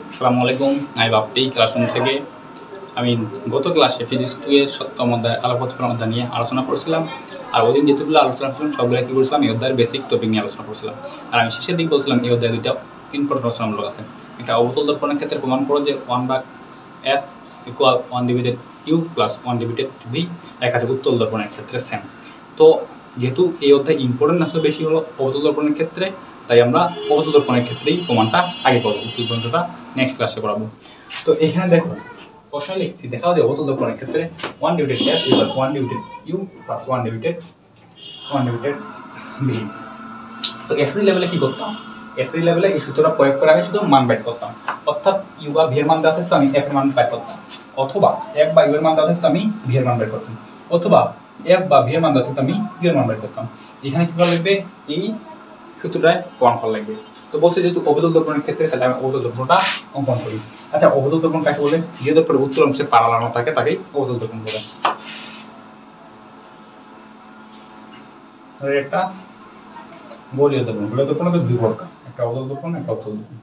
আসসালামু আলাইকুম। আমি বাপ্পি ক্লাসরুম থেকে। আমি গত ক্লাসে ফিজিক্স 2 এর 7ম অধ্যায় আলোক প্রতিফলন অধ্যায় নিয়ে আলোচনা করছিলাম। আর ওই দিন যেগুলো আলোচনা করছিলাম সবগুলো কী করছিলাম, এই অধ্যায়ের বেসিক টপিক নিয়ে আলোচনা করছিলাম। আর আমি শেষের দিকে বলছিলাম এই অধ্যায়ে দুইটা ইম্পর্টেন্ট রচনামূলক আছে। একটা অবতল দর্পণের ক্ষেত্রে প্রমাণ করো যে 1/f equal 1 divided u plus 1 divided v, এক আছে উত্তল দর্পণের ক্ষেত্রে সেম। তো যেহেতু এই অধ্যায় ইম্পর্টেন্ট আসলে বেশি হলো অবতল দর্পণের ক্ষেত্রে, তাই আমরা অবতল দর্পণের ক্ষেত্রেই প্রমাণটা আগে করবো, উত্তল দর্পণটা নেক্সট ক্লাসে করাবো। তো এখানে দেখো প্রশ্নে লিখছি, দেখাও যে অবতল দর্পণের ক্ষেত্রে 1 divided f equal 1 divided u plus 1 divided v। তো এসএসসি লেভেলে কি করতাম, এসএসসি লেভেলে এই সূত্রটা প্রয়োগ করে আমি শুধু মান বের করতাম, অর্থাৎ u বা v এর মান দেওয়া থাকতো আমি f এর মান বের করতাম, অথবা f বা u এর মান দেওয়া থাকতো আমি v এর মান বের করতাম, অথবা f বা v এর মান দেওয়া থাকতো আমি u এর মান বের করতাম। এখানে কি করা লাগবে, এই সূত্রটায় প্রমাণ করা লাগবে। তো বলছে যেহেতু অবতল দর্পণের ক্ষেত্রে, তাহলে আমি অবতল দর্পণটা অঙ্কন করি। আচ্ছা, অবতল দর্পণ কাকে বলে? যে দর্পণের উত্তল অংশে পারা লাগানো থাকে তাকেই অবতল দর্পণ বলে। একটা গোলীয় দর্পণ, গোলীয় দর্পণ তো দুই প্রকার, একটা অবতল দর্পণ, একটা উত্তল দর্পণ।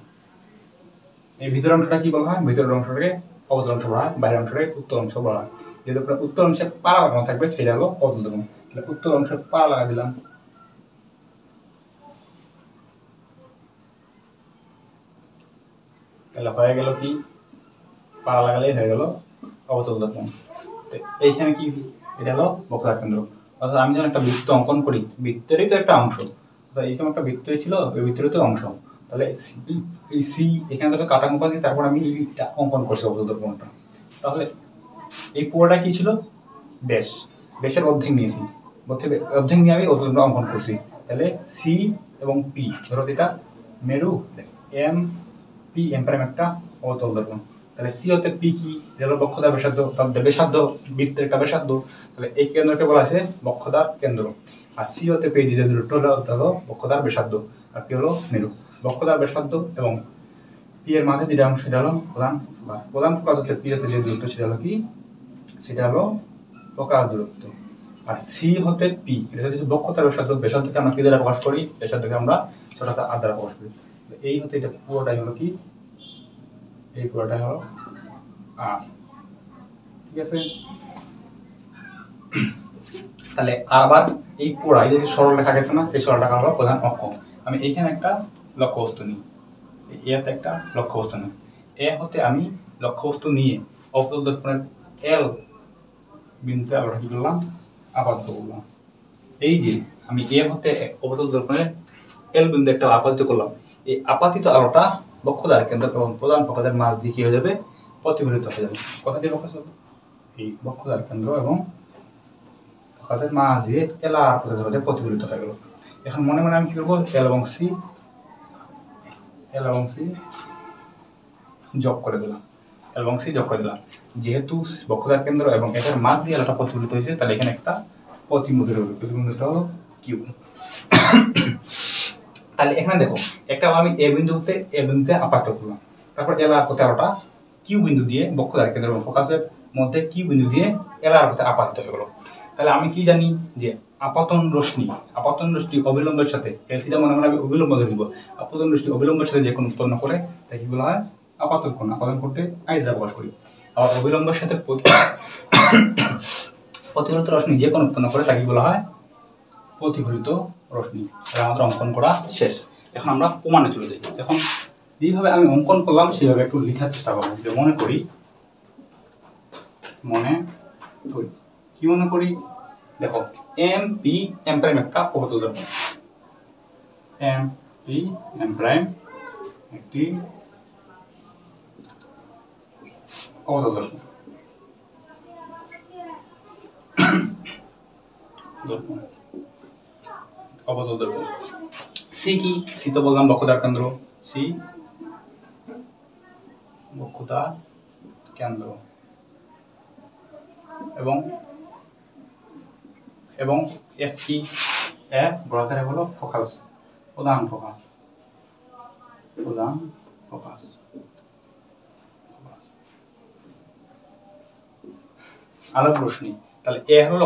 এই ভিতরের অংশটা কি বলা হয়? ভিতরের অংশটাকে অবতল অংশ বলা হয়, বাইরের অংশটাকে উত্তল অংশ বলা হয়। যে দর্পণের উত্তল অংশে পারা লাগানো থাকবে সেটা হলো অবতল দর্পণ। তাহলে উত্তল অংশে পারা লাগা দিলাম, তাহলে হয়ে গেল কি, পারা লাগালেই হয়ে গেল অবতল দর্পণ। তো এইখানে কি, এটা হলো বক্রতার কেন্দ্র। অর্থাৎ আমি যখন একটা বৃত্ত অঙ্কন করি, বৃত্তেরই তো একটা অংশ, এইরকম একটা বৃত্ত ছিল, ওই বৃত্তেরই তো অংশ, তাহলে এই সি এখানে তো কাটাকুটি করে তারপর আমি এইটা অঙ্কন করছি অবতল দর্পণটা। তাহলে এই পুরোটা কি ছিল, ব্যাস, ব্যাসের অর্ধেক নিয়েছি, অর্ধেক নিয়ে আমি অবতল দর্পণ অঙ্কন করছি। তাহলে সি এবং পি, ধরো এটা মেরু, এম পি এম প্রাইম একটা অবতল দর্পণ। তাহলে সি হতে পি কি, হলো বক্ষদার ব্যাসার্ধ, তার ব্যাসার্ধ বৃত্তের একটা ব্যাসার্ধ, তাহলে এই কেন্দ্রকে বলা আছে বক্ষদার কেন্দ্র। আর সি হতে পি যে দূরত্ব হলো বক্ষদার ব্যাসার্ধ, আর কি হলো মেরু। বক্ষদার ব্যাসার্ধ এবং পি এর মাঝে যেটা অংশ সেটা হলো প্রধান ফোকাস হতে পি হতে যে দূরত্ব সেটা হলো কি, সেটা হলো ফোকাস দূরত্ব। আর সি হতে পি এটা হচ্ছে বক্ষতার ব্যাসার্ধ, ব্যাসার্ধকে আমরা কি দ্বারা প্রকাশ করি, ব্যাসার্ধকে আমরা ছোট হাতের আর দ্বারা প্রকাশ করি। এই হতে এটা পুরোটাই হলো কি, এই পুরোটাই হলো আর, ঠিক আছে। তাহলে আবার এই পুরা এই যে সরল রেখা গেছে না, এই সরল রেখা হলো প্রধান অক্ষ। আমি এইখানে একটা লক্ষ্যবস্তু নিই, এতে একটা লক্ষ্যবস্তু নিই, এ হতে আমি লক্ষ্যবস্তু নিয়ে অবতল দর্পণের এল বিন্দুতে আলোটা কি করলাম, আপাতিত করলাম। এই যে আমি এ হতে অবতল দর্পণের এল বিন্দু একটা আপাতিত করলাম, এই আপাতিত আলোটা বক্ষদার কেন্দ্র এবং প্রধান ফোকাসের মাঝ দিয়ে কি হয়ে যাবে, প্রতিফলিত হয়ে যাবে। কথা দিয়ে ফোকাস হবে এই বক্ষদার কেন্দ্র এবং ফোকাসের মাঝ দিয়ে এল আর প্রতিফলিত হয়ে গেল। এখন মনে মনে আমি কি করবো, এল এবং সি যোগ করে দিলাম, এবং সি যোগ করে দিলাম। যেহেতু বক্ষদার কেন্দ্র এবং এটার মাঝ দিয়ে আলোটা প্রতিফলিত হয়েছে, তাহলে এখানে একটা প্রতিবিম্ব হবে, প্রতিবিম্বটা হলো কিউ। তাহলে এখানে দেখো, একটা আমি এ বিন্দু হতে এ বিন্দুতে আপাত করলাম, তারপর এল আর হতে আলোটা কিউ বিন্দু দিয়ে বক্ষদার কেন্দ্র এবং ফোকাসের মধ্যে কিউ বিন্দু দিয়ে এল আর হতে আপাতিত হয়ে গেল। তাহলে আমি কি জানি যে আপাতন রশ্মি অবিলম্বের সাথে এল থিটা মনে মনে আমি অবিলম্ব ধরে দিব, আপতন রশ্মি অবিলম্বের সাথে যে কোণ উৎপন্ন করে তাই কি বলা হয়, আপাতন কোণ। আপাতন করতে আই দ্বারা প্রকাশ করি। আবার অবিলম্বের সাথে প্রতিফলিত রশ্মি যে কোণ উৎপন্ন করে তাকে বলা হয় প্রতিফলিত রশ্মি। আমাদের অঙ্কন করা শেষ, এখন আমরা প্রমাণে চলে যাই। এখন যেভাবে আমি অঙ্কন করলাম সেভাবে একটু লেখার চেষ্টা করবো। যে মনে করি কি মনে করি, দেখো এম পি এম প্রাইম একটা অবতল দর্পণ, এম পি এম প্রাইম একটি অবতল দর্পণ, অবতল দর্পণ। সি কি, সি তো বললাম বক্ষদার কেন্দ্র, সি বক্ষদার কেন্দ্র এবং এফ কি, এফ বড় হলো ফোকাস, প্রধান ফোকাস। আলোক রশ্মি, তাহলে এ হলো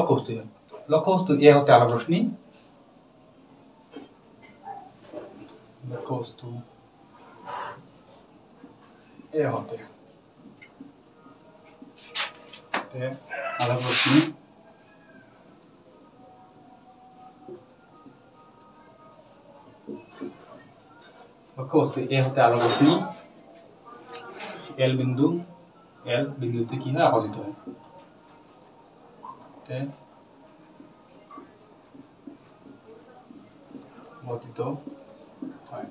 লক্ষ্যবস্তু এ হতে আলোক রশ্মি, লক্ষ্যবস্তু এ হতে আলোক রশ্মি লক্ষ্যবস্তু এ হতে আলোক রশ্মি এল বিন্দুতে কি হয় আপতিত হয় আপতিত হয়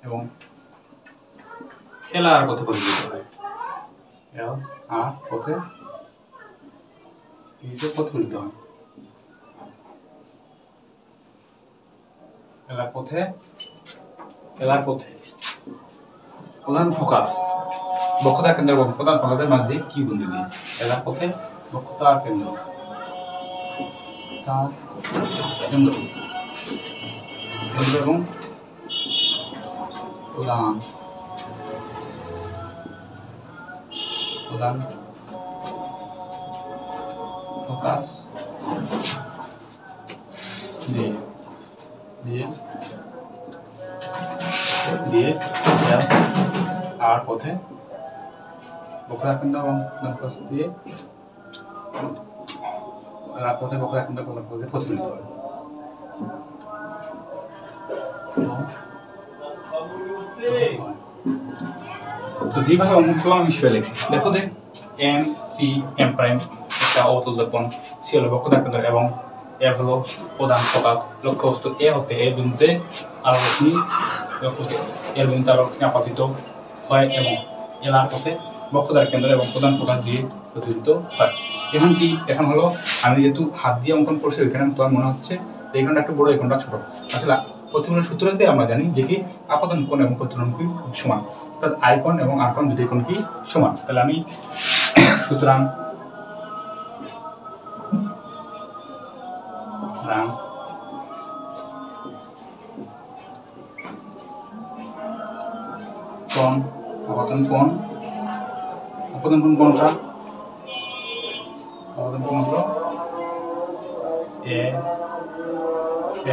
এবং এল আর পথে পরিবর্তিত হয় এল আর পথে প্রতিফলিত হয় এলার পথে প্রধান ফোকাস বক্ষতার কেন্দ্র এবং প্রধান ফোকাসের মাঝে কি বিন্দু দিয়ে এলার পথে বক্ষতার কেন্দ্র এবং প্রধান ফোকাস দিয়ে আর পথে বক্ষতার কেন্দ্র এবং প্রধান ফোকাস দিয়ে আর পথে বক্ষতার কেন্দ্র প্রধান ফোকাসে প্রতিফলিত হয় তো যেভাবে অঙ্কন করলাম আমি সেটা লিখছি দেখো যে এম পি এম প্রাইম একটা অবতল দর্পণ সি হলো বক্ষতার কেন্দ্র এবং এ হলো প্রধান ফোকাস লক্ষ্যবস্তু এ হতে এ বিন্দুতে আলোক রশ্মি এর বিন্দুতে আলোক রশ্মি আপতিত হয় এবং এল আর পথে বক্ষতার কেন্দ্র এবং প্রধান ফোকাস দিয়ে প্রতিফলিত হয় এখন হলো আমি যেহেতু হাত দিয়ে অঙ্কন করছি ওইখানে তোমার মনে হচ্ছে এইখানটা একটু বড় এইখানটা ছোট আসলে প্রতিফলনের সূত্রতে আমরা জানি যে কি আপতন কোণ এবং প্রতিফলন কোণ সমান অর্থাৎ আই কোণ এবং আর কোণ দুটি কোণ কি সমান তাহলে আমি সুতরাং কোণ আপতন কোণ কোণটা আপতন কোণ হলো এ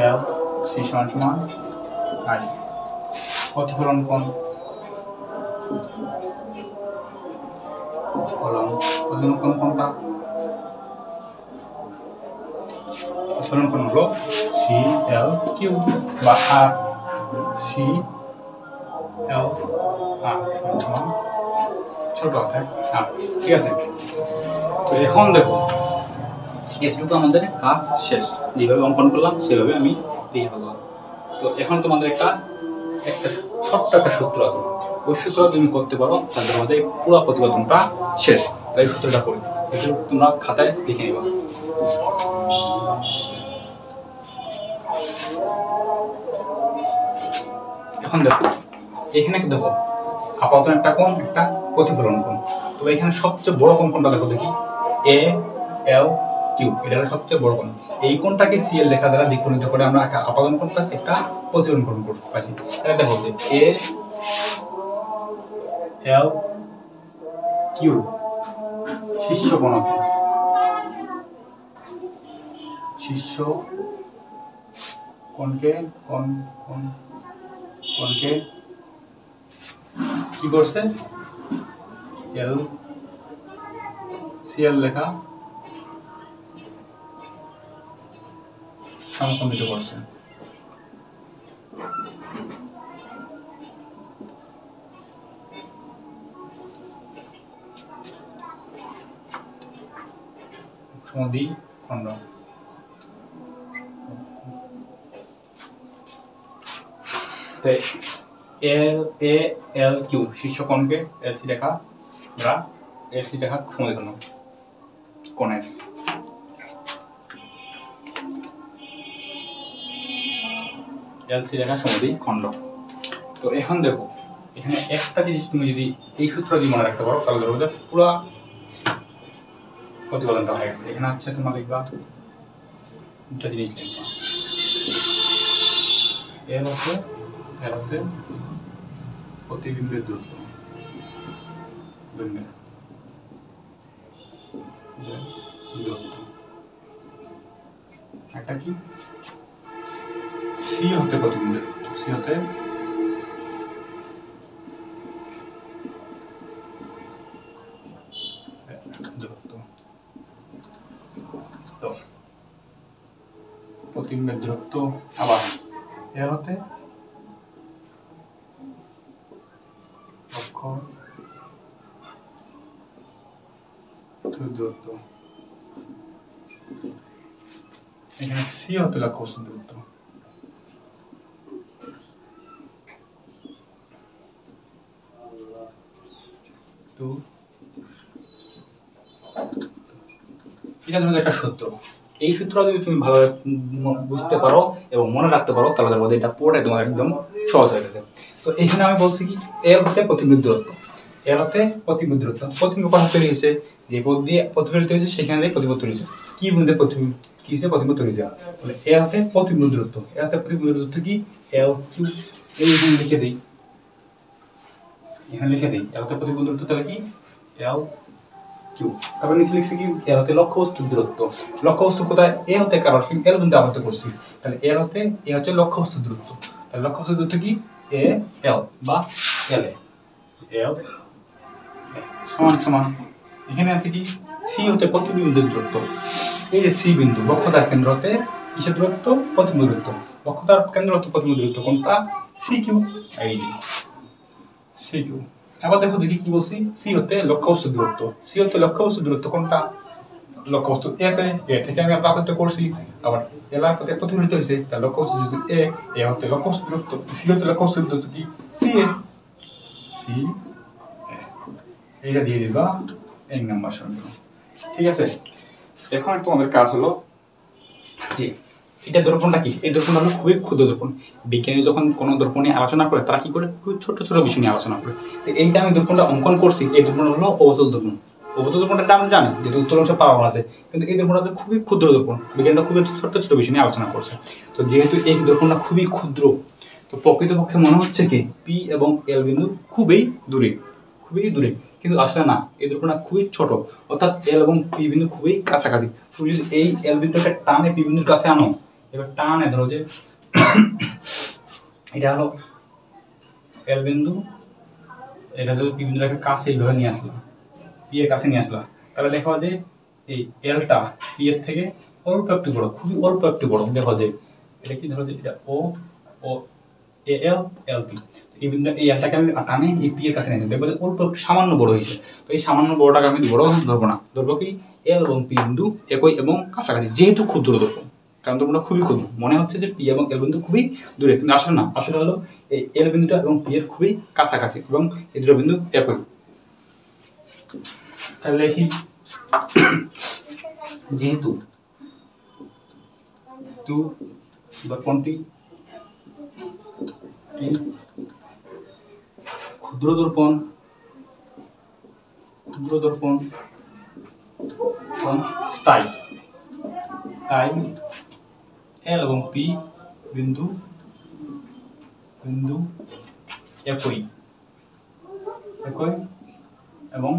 এল সি সমান আই প্রতিফলন কোণ কোণটা প্রতিফলন কোণ হলো সি এল কিউ বা আর সি এল আর সমান ছোট হাতের আর ঠিক আছে তো এখন দেখো এটুকু আমাদের কাজ শেষ যেভাবে অঙ্কন করলাম সেভাবে আমি দিয়ে ফেলবো তো এখন তোমাদের একটা ছোট্ট একটা সূত্র আছে ওই সূত্র তুমি করতে পারো তাদের মধ্যে পুরো প্রতিবেদনটা শেষ তাই সূত্রটা করি তোমরা খাতায় লিখে নিবা এখন দেখো এখানে দেখো আপাতত একটা কোণ একটা প্রতিফলন কোণ তো এখানে সবচেয়ে বড় কোণ কোনটা দেখো দেখি এ এল কিউ এটা হলো সবচেয়ে বড় কোণ এই কোণটাকে সিএল লেখা দ্বারা দ্বিগুণিত করে আমরা একটা আপাতন কোণ পাচ্ছি একটা প্রতিফলন কোণ পাচ্ছি তাহলে দেখো যে এ এল কিউ শীর্ষ কোণ আছে শীর্ষ কোণকে কি করছে এল সিএল লেখা সমকোণিত করছে সমদ্বিখণ্ড এ এল কিউ শীর্ষ কোণকে এলসি রেখা দ্বারা এলসি রেখা সমদ্বিখণ্ড কোণের এলসি রেখা সমদ্বিখণ্ড তো এখন দেখো এখানে একটা জিনিস তুমি যদি এই সূত্র যদি মনে রাখতে পারো তাহলে ধরো যে পুরো প্রতিপাদনটা হয়ে গেছে এখানে হচ্ছে তোমার লিখবা দুটো জিনিস লিখবা এর হচ্ছে প্রতিবিম্বের দূরত্ব একটা কি সি হতে প্রতিবিম্বের সি হতে দূরত্ব আবার এ হতে লক্ষ দূরত্ব, এখানে সি হতে লক্ষ্যবস্তু দূরত্ব। এটা তোমাদের একটা সূত্র, এই সূত্রটা যদি তুমি ভালোভাবে বুঝতে পারো এবং মনে রাখতে পারো তাহলে তোমাদের এটা পুরোটাই তোমার একদম সহজ হয়ে গেছে। তো এখানে আমি বলছি কি এল হতে প্রতিবিম্ব দূরত্ব, এল হতে প্রতিবিম্ব দূরত্ব, প্রতিবিম্ব কোথা তৈরি হয়েছে, যে পথ দিয়ে প্রতিফলিত হয়েছে সেখানে দিয়ে প্রতিবিম্ব তৈরি হয়েছে, কি বিন্দুতে প্রতিবিম্ব কি হয়েছে প্রতিবিম্ব তৈরি হয়েছে, তাহলে এল হতে প্রতিবিম্ব দূরত্ব, এল হতে প্রতিবিম্ব দূরত্ব কি এল কিউ, এই এখানে লিখে দেই, এখানে লিখে দেই এল হতে প্রতিবিম্ব দূরত্ব তাহলে কি এল কিউ। তারপর নিচে লিখছি কি এল হতে লক্ষ্যবস্তুর দূরত্ব, লক্ষ্যবস্তু কোথায় এ হতে কারণ এল বিন্দু আবদ্ধ করছি, তাহলে এল হতে এ হচ্ছে লক্ষ্যবস্তুর দূরত্ব, তাহলে লক্ষ্যবস্তুর দূরত্ব কি এ এল বা এল এল সমান সমান এখানে আছে কি সি হতে প্রতিবিম্বের দূরত্ব, এই যে সি বিন্দু বক্ষতার কেন্দ্র হতে কিসের দূরত্ব প্রতিবিম্ব দূরত্ব, বক্ষতার কেন্দ্র হতে প্রতিবিম্ব দূরত্ব কোনটা সি কিউ, এই সি কিউ। আবার দেখো দেখি কি বলছি, সি হতে লক্ষ্যবস্তু দূরত্ব, সি হতে লক্ষ্যবস্তু দূরত্ব কোনটা লক্ষ্যবস্তু এ তে, এ থেকে আমি আপাতত করছি, আবার এল আর পথে প্রতিফলিত হয়েছে, তার লক্ষ্যবস্তু দূরত্ব এ, এ হতে লক্ষ্যবস্তু দূরত্ব, সি হতে লক্ষ্যবস্তু দূরত্ব কি সি এ, সি এইটা দিয়ে দিবা 1 নাম্বার সমীকরণ। ঠিক আছে, এখন তোমাদের কাজ হলো যে এটা দর্পণটা কি, এই দর্পণটা হলো খুবই ক্ষুদ্র দর্পণ, বিজ্ঞানী যখন কোনো দর্পণ নিয়ে আলোচনা করে তারা কি করে খুব ছোট ছোট বিষয় নিয়ে আলোচনা করে, তো এইটা আমি দর্পণটা অঙ্কন করছি, এই দর্পণটা হলো অবতল দর্পণ, অবতল দর্পণটা নাম জানে যেহেতু উত্তর অংশ পাওয়া আছে, কিন্তু এই দর্পণটা খুবই ক্ষুদ্র দর্পণ, বিজ্ঞানীরা খুবই ছোট ছোট বিষয় নিয়ে আলোচনা করছে, তো যেহেতু এই দর্পণটা খুবই ক্ষুদ্র, তো প্রকৃতপক্ষে মনে হচ্ছে কি পি এবং এল বিন্দু খুবই দূরে, খুবই দূরে, কিন্তু আসলে না, এই দর্পণটা খুবই ছোট, অর্থাৎ এল এবং পি বিন্দু খুবই কাছাকাছি, তুমি যদি এই এল বিন্দুটা টানে পি বিন্দুর কাছে আনো, এবার টানে ধরো যে এটা হলো এল বিন্দু, এটা যদি পি বিন্দুটাকে কাছে এইভাবে নিয়ে আসলাম, পি এর কাছে নিয়ে আসলাম, তাহলে দেখো যে এই এলটা পি এর থেকে অল্প একটু বড়, খুবই অল্প একটু বড়, দেখো যে এটা কি ধরো যে এটা ও ও এ এল এল পি, এই বিন্দু এই এলটাকে আমি টানে এই পি এর কাছে নিয়ে দেখবো যে অল্প সামান্য বড় হয়েছে, তো এই সামান্য বড়টাকে আমি বড় ধরবো না, ধরবো কি এল এবং পি বিন্দু একই এবং কাছাকাছি, যেহেতু ক্ষুদ্র ধরবো, কারণ তোমরা খুবই ক্ষুদ্র মনে হচ্ছে যে পি এবং এল বিন্দু খুবই দূরে, কিন্তু আসলে না, আসলে হলো এই এল বিন্দুটা এবং পি এর খুবই কাছাকাছি এবং এই দুটো বিন্দু একই। তাহলে লিখি যেহেতু দর্পণটি ক্ষুদ্র দর্পণ তাই এল এবং পি বিন্দু একই এবং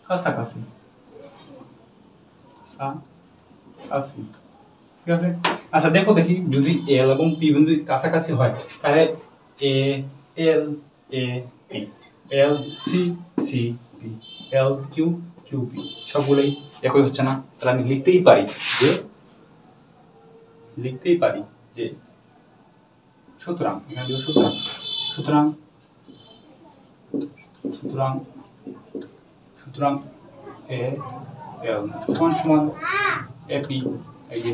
কাছাকাছি, ঠিক আছে। আচ্ছা দেখো দেখি যদি এল এবং পি বিন্দু কাছাকাছি হয় তাহলে A L A P, L C C P, L Q Q P সবগুলোই একই হচ্ছে না, তাহলে আমি লিখতেই পারি যে সুতরাং এখানে দিব সুতরাং এ এল সমান এপি, এই যে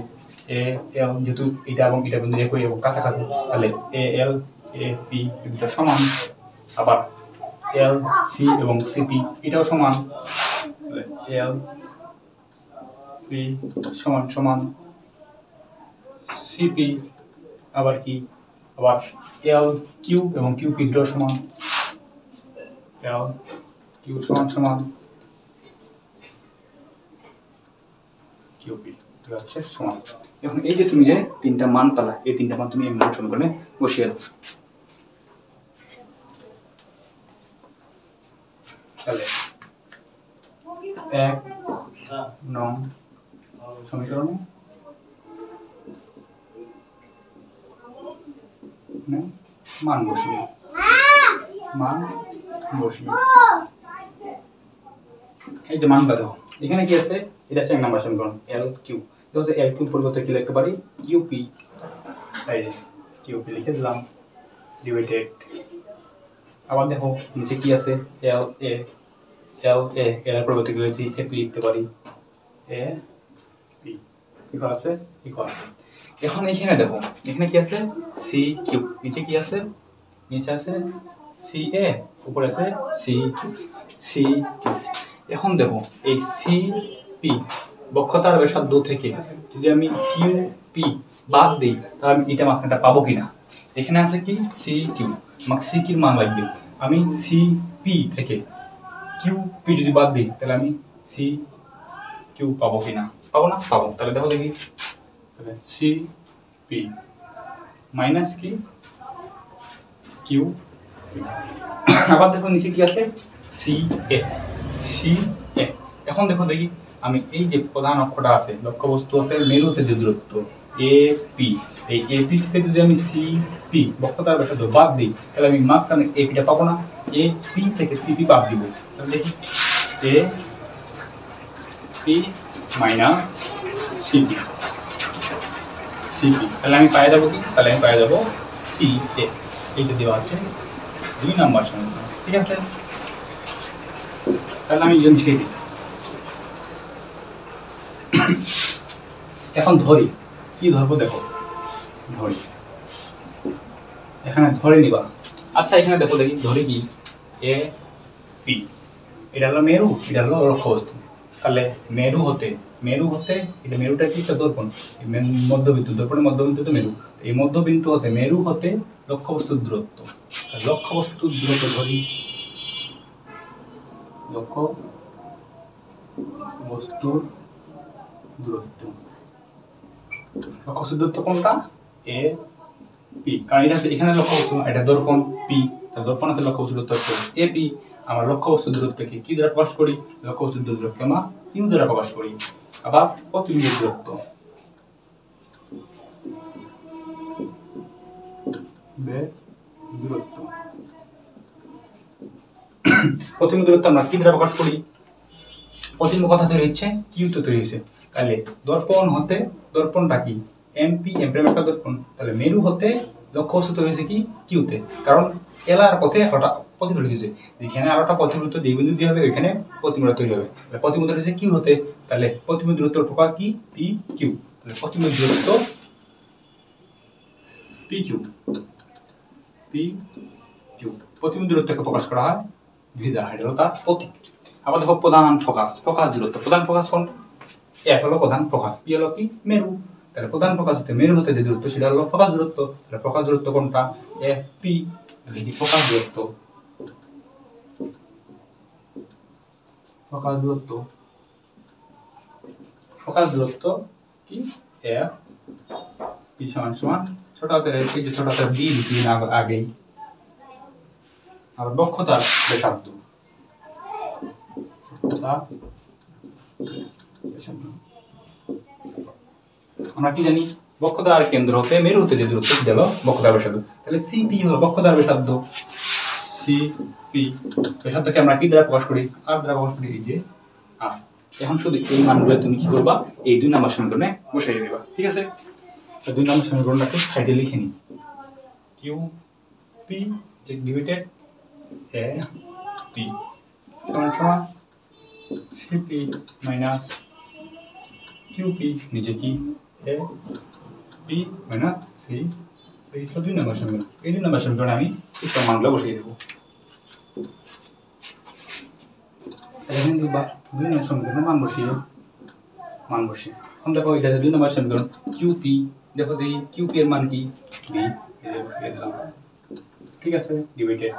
এ এল যেহেতু এটা এবং এটা বিন্দু একই এবং কাছাকাছি, তাহলে এ এল এ পি দুটো সমান, আবার এল সি এবং সিপি এটাও সমান, তাহলে এল পি সমান সিপি, আবার কি আবার এল কিউ এবং কিউ পি দুটো সমান, এল কিউ সমান কিউপি হচ্ছে সমান। এখন এই যে তুমি যে তিনটা মান পেলা, এই তিনটা মান তুমি এই মান সমীকরণে বসিয়ে দাও, তাহলে 1 নং সমীকরণে মান বসিয়ে এই যে মান দেখো এখানে কি আছে, এটা হচ্ছে 1 নম্বর সমীকরণ এল কিউ, তাহলে এল কিউ পরিবর্তে কি লিখতে পারি কিউপি, তাই কিউপি লিখে দিলাম ডিভাইডেড। আবার দেখো নিচে কি আছে এল এ, এল এ এর পরিবর্তে কি লিখছি এপি লিখতে পারি এ পি ইকুয়াল আছে ইকুয়াল। এখন এখানে দেখো এখানে কি আছে সি কিউ, নিচে কি আছে নিচে আছে সি এ, উপরে আছে সি কিউ, সি কিউ। এখন দেখো এই সি পি বক্ষতার ব্যাসার্ধ থেকে যদি আমি কিউ পি বাদ দিই তাহলে আমি এটা মাঝখানটা পাবো কিনা। এখানে আছে কি সি কিউ, আমাকে সি কিউর মান লাগবে। আমি সি পি থেকে কিউ পি যদি বাদ দিই তাহলে আমি সি কিউ পাবো কিনা, পাবো না, পাবো। তাহলে দেখো দেখি, তাহলে সি পি মাইনাস কি কিউ পি। আবার দেখো নিচে কি আছে সি এ, সি এ। এখন দেখো দেখি আমি এই যে প্রধান অক্ষটা আছে লক্ষ্যবস্তু হতে মেরু হতে যে দূরত্ব এ পি, এই এ পি থেকে যদি আমি সি পি বক্ষতার ব্যাসার্ধ বাদ দিই তাহলে আমি মাঝখানে এ পিটা পাবো না, এ পি থেকে সি পি বাদ দিব। তাহলে দেখি A P minus C P, C P, তাহলে আমি পাই যাবো কি, তাহলে আমি পাই যাবো সি এ। এইটা দেওয়া আছে 2 নাম্বার সমীকরণ, ঠিক আছে। তাহলে আমি লিখে দিই। এখন ধরি কি ধরবো দেখো, ধরি এখানে ধরে নিবা। আচ্ছা এখানে দেখো দেখি ধরি কি এ পি, এটা হলো মেরু, এটা হলো লক্ষ্যবস্তু। তাহলে মেরু হতে এটা মেরুটা কি একটা দর্পণ, মধ্যবিন্দু, দর্পণের মধ্যবিন্দু তো মেরু, এই মধ্যবিন্দু হতে মেরু হতে লক্ষ্যবস্তুর দূরত্ব, লক্ষ্যবস্তুর দূরত্ব ধরি, লক্ষ্যবস্তুর দূরত্ব, লক্ষ্যবস্তুর দূরত্ব কোনটা এ পি, কারণ এটা এখানে লক্ষ্যবস্তু, এটা দর্পণ পি, তাহলে দর্পণ হতে লক্ষ্যবস্তুর দূরত্ব হচ্ছে এ পি। আমরা লক্ষ্যবস্তুর দূরত্বকে কি দ্বারা প্রকাশ করি, লক্ষ্যবস্তুর দূরত্বকে আমরা কিউ দ্বারা প্রকাশ করি। আবার প্রতিবিম্বের দূরত্ব, প্রতিবিম্ব দূরত্ব আমরা কি দ্বারা প্রকাশ করি, প্রতিবিম্ব কথা তৈরি হচ্ছে কিউ তে তৈরি হয়েছে। তাহলে দর্পণ হতে, দর্পণটা কি এমপি, এমপি একটা দর্পণ, তাহলে মেরু হতে লক্ষ্যবস্তু তৈরি হয়েছে কি কিউতে, কারণ এলার পথে ওটা প্রতিফলিত হয়েছে, যেখানে আরোটা প্রতিফলিত যে বিন্দু দিয়ে হবে ওইখানে প্রতিবিম্ব তৈরি হবে। তাহলে প্রতিবিম্ব হয়েছে কিউ হতে, তাহলে প্রতিবিম্ব দূরত্ব প্রকার কি পি কিউ, তাহলে প্রতিবিম্ব দূরত্ব পি কিউ, পি কিউ। প্রতিবিম্ব দূরত্বকে প্রকাশ করা হয় ভি দ্বারা, এটা হলো তার প্রতীক। আবার দেখো প্রধান ফোকাস, ফোকাস দূরত্ব, প্রধান ফোকাস কোন এক হলো প্রধান ফোকাস, পি হলো কি মেরু, তাহলে প্রধান ফোকাস হতে মেরু হতে যে দূরত্ব সেটা হলো ফোকাস দূরত্ব। তাহলে ফোকাস দূরত্ব কোনটা এফ পি, লিখি ফোকাস দূরত্ব, ফোকাস দূরত্ব, ফোকাস দূরত্ব কি এফ পি সমান সমান ছোট হাতের এই যে ছোট হাতের বি লিখি না আগেই। আর বক্ষতার ব্যাসার্ধ, আমরা কি জানি বক্ষতার কেন্দ্র হতে মেরু হতে যে দূরত্ব সেটা হলো বক্ষতার ব্যাসার্ধ। তাহলে সিপি হলো বক্ষতার ব্যাসার্ধ, সিপি ব্যাসার্ধকে আমরা কি দ্বারা প্রকাশ করি, আর দ্বারা প্রকাশ করি এই যে আর। এখন শুধু এই মানগুলো তুমি কি করবা এই 2 নাম্বার সমীকরণে বসাই দিবা, ঠিক আছে। তো 2 নাম্বার সমীকরণটাকে সাইডে লিখে নিই, Q P divided A P সমান সমান সিপি মাইনাস কিউপি, নিচে কি এ পি মাইনাস সি, এই 2 নাম্বার সমীকরণ। এই 2 নাম্বার সমীকরণে আমি এই মানগুলো বসিয়ে দেব। এখানে দিবা 2 নাম্বার সমীকরণে মান বসিয়ে, এখন দেখো এটা 2 নাম্বার সমীকরণ কিউপি, দেখো দেখি কিউপি এর মান কি ভি, বসিয়ে দিলাম, ঠিক আছে ডিভাইডেড।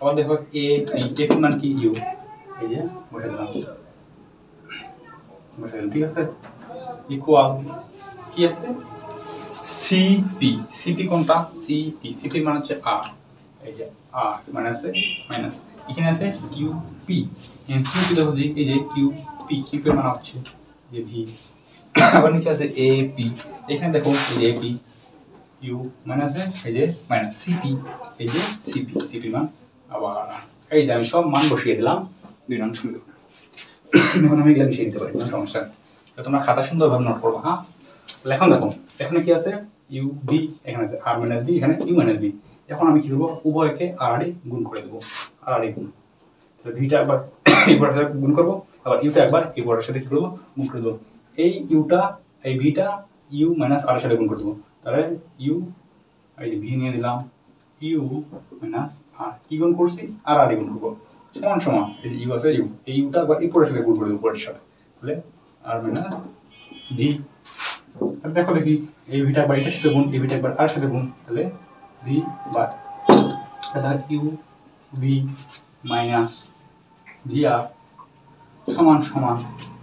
আবার দেখো এ পি, এ পি মান কি ইউ, এই যে বসিয়ে দিলাম, ঠিক আছে ইকুয়াল কি আছে সিপি, সিপি কোনটা সিপি, সিপি মানে হচ্ছে আর, এই যে আর মানে আছে মাইনাস, এখানে আছে কিউপি, কিউপি দেখো যে এই যে কিউপি, কিউপি এর মান হচ্ছে যে ভি। আবার নিচে আছে এপি, এখানে দেখো এই যে এপি ইউ মানে আছে এই যে মাইনাস সিপি, এই যে সিপি, সিপি মান আবার এই যে আমি সব মান বসিয়ে দিলাম 2 নং সমীকরণ। এখন আমি এগুলো মিশিয়ে দিতে পারি, কোনো সমস্যা নেই। তোমরা খাতা সুন্দরভাবে নোট করবো। হ্যাঁ, তাহলে এখন দেখো এখানে কি আছে, ইউ বি, এখানে আছে আর মাইনাস বি, এখানে ইউ মাইনাস বি। এখন আমি কি করবো, উভয়কে আর আর গুণ করে দেবো, আর আর গুণ। তাহলে ভিটা একবার এই বড়ার সাথে গুণ করবো, আবার ইউটা একবার এই বড়ার সাথে কি করবো, গুণ করে দেবো। এই ইউটা এই ভিটা ইউ মাইনাস আর এর সাথে গুণ করে দেবো। তাহলে ইউ, এই যে ভি নিয়ে দিলাম, ইউ মাইনাস আর কি গুণ করছি, আর আর গুণ করবো, সমান সমান এই যে ইউ আছে ইউ, এই ইউটা একবার এই পরের সাথে গুণ করে দেবো, পরের সাথে। তাহলে আর মাইনাস ভি। তাহলে দেখো দেখি, এই ভিটা একবার এটার সাথে গুণ, এই ভিটা একবার আর সাথে গুণ, তাহলে ভি বার, তাহলে ইউ ভি মাইনাস ভি আর সমান সমান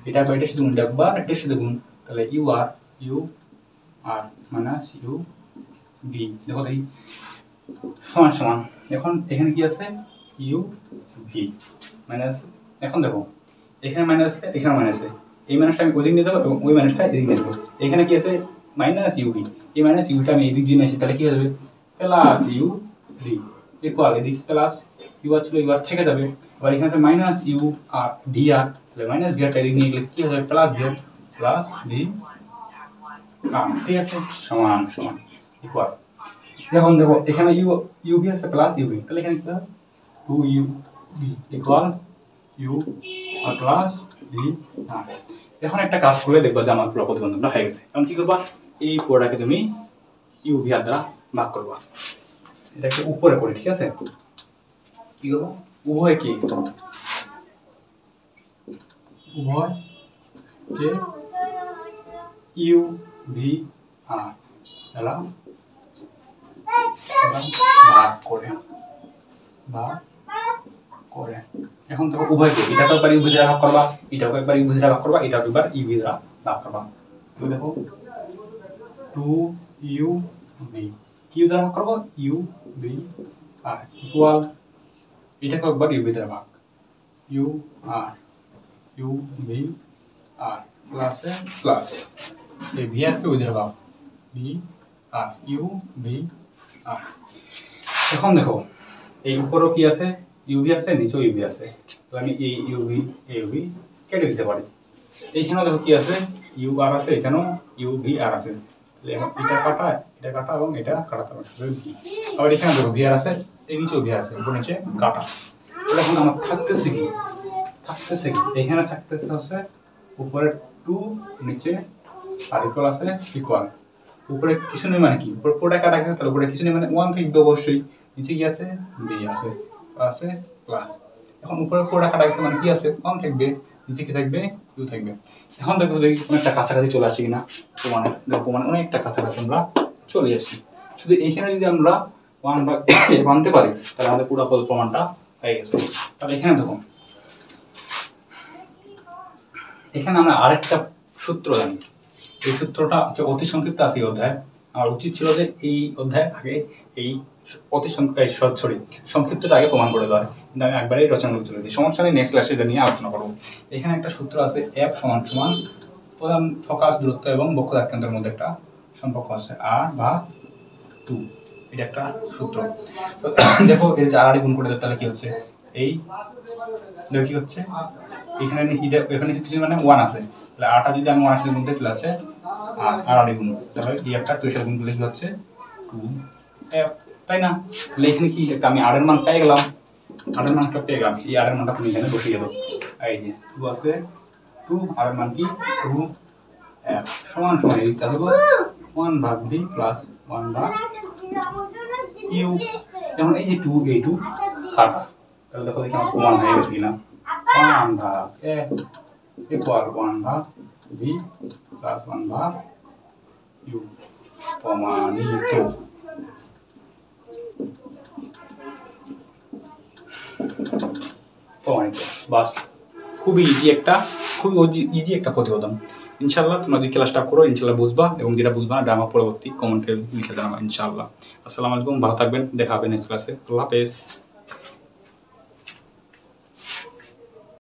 এটা একবার এটার সাথে গুণ, একবার এটার সাথে গুণ, তাহলে ইউ আর মাইনাস ইউ ভি। দেখো দেখি সমান সমান, এখন এখানে কি আছে, ইউ ভি মাইনাস, এখন দেখো এখানে মাইনাস আছে, এখানে মাইনাস আছে, এই মাইনাসটা আমি ওইদিক নিয়ে যাবো এবং ওই মাইনাসটা এদিক নিয়ে যাবো। এখানে কি আছে, মাইনাস ইউ ভি, এই মাইনাস ইউটা আমি এদিক দিয়ে নিয়ে আসি, তাহলে কি হবে, প্লাস ইউ ভি ইকুয়াল, এদিক প্লাস ইউ আর ছিল, ইউ আর থেকে যাবে। আবার এখানে আছে মাইনাস ইউ আর ভি আর, তাহলে মাইনাস ভি আরটা এদিক নিয়ে গেলে কি হবে, প্লাস ভি আর, প্লাস ভি আর, ঠিক আছে, সমান সমান ইকুয়াল। এখন দেখো এখানে ইউ ভি আছে প্লাস ইউ ভি, তাহলে এখানে কি হবে, 2 U V equal U R plus V R. এখন একটা কাজ করে দেখবা যে আমার পুরো প্রতিবন্ধকটা হয়ে গেছে। এখন কি করবা, এই পুরোটাকে তুমি ইউ ভি আর দ্বারা ভাগ করবা, এটাকে উপরে করে, ঠিক আছে, কি করবো, উভয় কি উভয় কে ইউ ভি আর দ্বারা ভাগ করে এখন দেখো উভয়কে, এটাকে একবার ইউ ভি দ্বারা ভাগ করবা, এটাকে একবার ইউ ভি দ্বারা ভাগ করবা, এটাকে একবার ইউ ভি দ্বারা ভাগ করবা। তো দেখো 2 ইউ ভি কি দ্বারা ভাগ করবো, ইউ ভি আর ইকুয়াল, এটাকে একবার ইউ ভি দ্বারা ভাগ, ইউ ভি আর প্লাস প্লাস এই ভি আর কে ইউ দ্বারা ভাগ, V are U V R. এখন দেখো এই উপরেও কি আছে, ইউভি আছে, নিচেও ইউভি আছে, তাহলে আমি এই ইউভি কেটে দিতে পারি। এইখানেও দেখো কি আছে, ইউ আর আছে, এখানেও ইউভি আর আছে, তাহলে এটা কাটা এবং এটা কাটাতে হবে, ভি। আবার এখানে দেখো ভি আর আছে, এই নিচেও ভি আছে, উপর নিচে কাটা। তাহলে এখন আমার থাকতেছে কি, এখানে থাকতেছে হচ্ছে উপরে 2, নিচে আর ইকুয়াল আছে ইকুয়াল, উপরে কিছু নেই মানে কি, উপরে পুরোটা কাটা গেছে, তাহলে উপরে কিছু নেই মানে 1 থাকবে অবশ্যই, নিচে কি আছে, বি আছে প্লাস। এখন উপরে পুরোটা কাটা গেছে মানে কি আছে, 1 থাকবে, নিচে কি থাকবে, ইউ থাকবে। এখন দেখো দেখি অনেকটা কাছাকাছি চলে আসি কিনা, প্রমাণে দেখো মানে অনেকটা কাছাকাছি আমরা চলে আসি। শুধু এইখানে যদি আমরা 1 ভাগ মানতে পারি, তাহলে আমাদের পুরো প্রমাণটা হয়ে গেছে। তাহলে এখানে দেখো, এখানে আমরা আরেকটা সূত্র জানি, এই সূত্রটা হচ্ছে অতি সংক্ষিপ্ত আছে এই অধ্যায়। আমার উচিত ছিল যে এই অধ্যায় আগে এই সংক্ষিপ্তটা আগে প্রমাণ করে দেওয়া, কিন্তু আমি একবারেই রচনা করে তুলে দিই, সমস্যা নেই, নেক্সট ক্লাসে এটা নিয়ে আলোচনা করবো। এখানে একটা সূত্র আছে, এফ সমান সমান প্রধান ফোকাস দূরত্ব এবং বক্রতার কেন্দ্রের মধ্যে একটা সম্পর্ক আছে, r/2, এটা একটা সূত্র। তো দেখো এই যে আর গুণ করে দেয়, তাহলে কি হচ্ছে, এই দেখো কি হচ্ছে, এখানে এখানে কিছু মানে 1 আছে, তাহলে আরটা যদি আমি 1 এর সাথে গুণ দিই, তাহলে আছে আর গুণ, তাহলে এই একটা 2 এর সাথে গুণ করলে কি হচ্ছে 2f, তাই না? তাহলে এখানে কি আমি আর এর মান পেয়ে গেলাম, এই আর এর মানটা তুমি এখানে বসিয়ে দাও, এই যে 2 আছে, 2 আর এর মান কি 2f সমান সমান এই আসবে 1 ভাগ v প্লাস 1 ভাগ u। এখন এই যে 2 এই 2 কাটা, তাহলে দেখো দেখি আমার প্রমাণ হয়ে গেছে কিনা, 1 ভাগ f ইকুয়াল 1 ভাগ v প্লাস 1 ভাগ u, প্রমাণিত। বাস, খুবই ইজি একটা প্রতিবেদন। ইনশাআল্লাহ তোমরা যদি ক্লাসটা করো ইনশাআল্লাহ বুঝবা, এবং যেটা বুঝবা না আমার পরবর্তী কমেন্টে লিখে জানাবা ইনশাআল্লাহ। আসসালামু আলাইকুম, ভালো থাকবেন, দেখা হবে নেক্সট ক্লাসে, আল্লাহ হাফেজ।